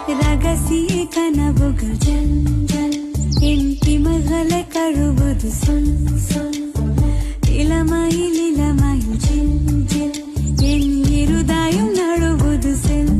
ரகசிய கனவுகள் ஜல் ஜல் என் திமகளை கழுவது சொல் சொல் இளமையில் இளமையில் ஜில் ஜில் என் இருதாயும் நழுவது செல்